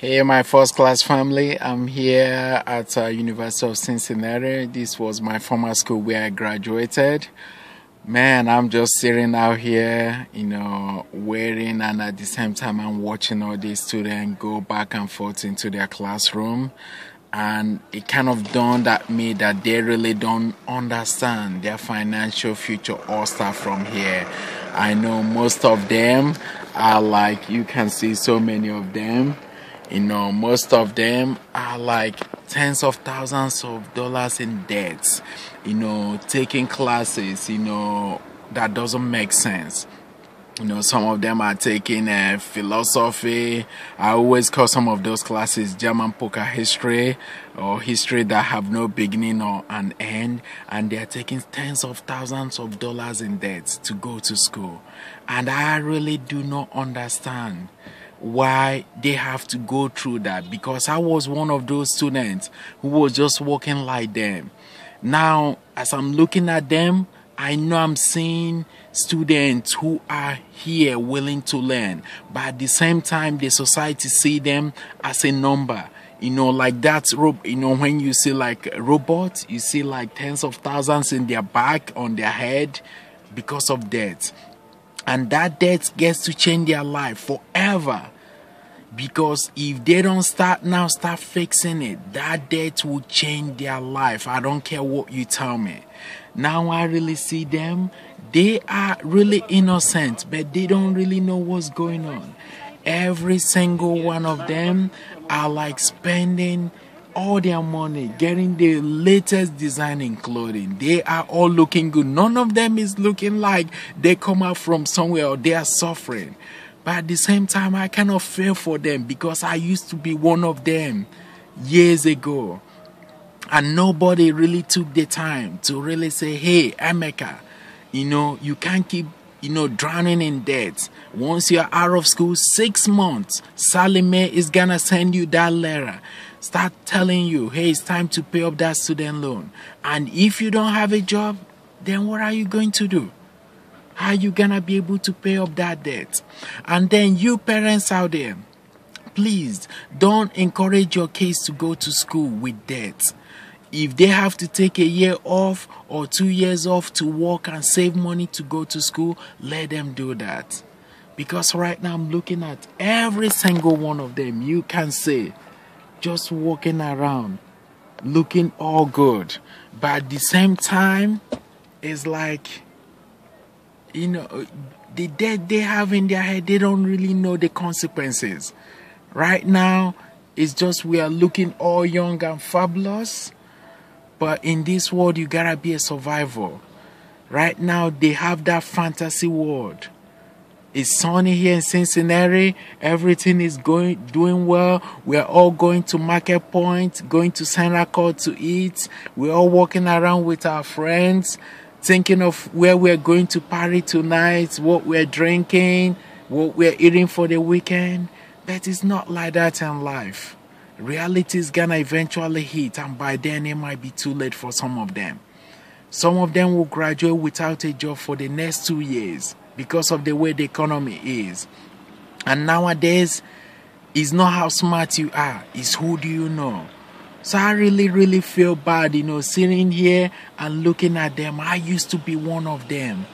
Hey, my first class family. I'm here at University of Cincinnati. This was my former school where I graduated. Man, I'm just sitting out here, waiting, and at the same time, I'm watching all these students go back and forth into their classroom. And it kind of dawned at me that they really don't understand their financial future all start from here. I know most of them are like, you can see so many of them. Most of them are like tens of thousands of dollars in debts, taking classes, that doesn't make sense. Some of them are taking philosophy. I always call some of those classes German poker history or history that have no beginning or an end. And they're taking tens of thousands of dollars in debt to go to school. And I really do not understand why they have to go through that, because I was one of those students who was just working like them. Now, as I'm looking at them, I know I'm seeing students who are here willing to learn, but at the same time, the society see them as a number. Like that, when you see like robots, you see like tens of thousands in their back, on their head, because of debt. And that debt gets to change their life forever. Because if they don't start fixing it, that debt will change their life. I don't care what you tell me. Now I really see them. They are really innocent, but they don't really know what's going on. Every single one of them are like spending all their money, getting the latest design in clothing. They are all looking good. None of them is looking like they come out from somewhere or they are suffering. But at the same time, I cannot feel for them because I used to be one of them years ago. And nobody really took the time to really say, hey, Emeka, you can't keep, drowning in debt. Once you're out of school, 6 months, Salime is going to send you that letter. Start telling you, hey, it's time to pay up that student loan. And if you don't have a job, then what are you going to do? How are you gonna be able to pay up that debt? And then you parents out there, please don't encourage your kids to go to school with debt. If they have to take a year off or 2 years off to work and save money to go to school, let them do that. Because right now I'm looking at every single one of them, you can say, just walking around, looking all good. But at the same time, it's like, the debt they have in their head, they don't really know the consequences. Right now, it's just we are looking all young and fabulous. But in this world, you gotta be a survivor. Right now, they have that fantasy world. It's sunny here in Cincinnati. Everything is doing well. We're all going to Market Point, going to Central Court to eat. We're all walking around with our friends, thinking of where we're going to party tonight, what we're drinking, what we're eating for the weekend. But it's not like that in life. Reality is gonna eventually hit, and by then it might be too late for some of them. Some of them will graduate without a job for the next 2 years because of the way the economy is. And nowadays, it's not how smart you are, it's who do you know. So I really feel bad, sitting here and looking at them. I used to be one of them.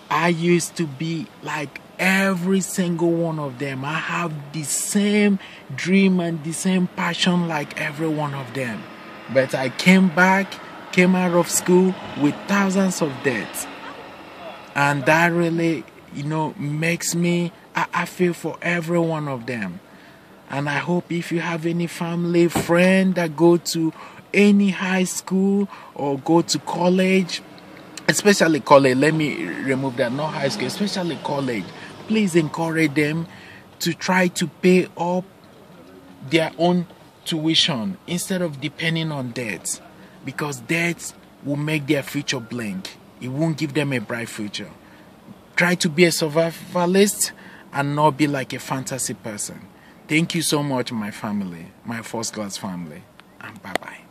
I used to be like every single one of them. I have the same dream and the same passion like every one of them. But I came out of school with thousands of debts. And that really, makes me, I feel for every one of them. And I hope if you have any family, friend that go to any high school or go to college, especially college, let me remove that, not high school, especially college, please encourage them to try to pay up their own tuition instead of depending on debt. Because debt will make their future blank. It won't give them a bright future. Try to be a survivalist and not be like a fantasy person. Thank you so much, my family, my first class family, and bye-bye.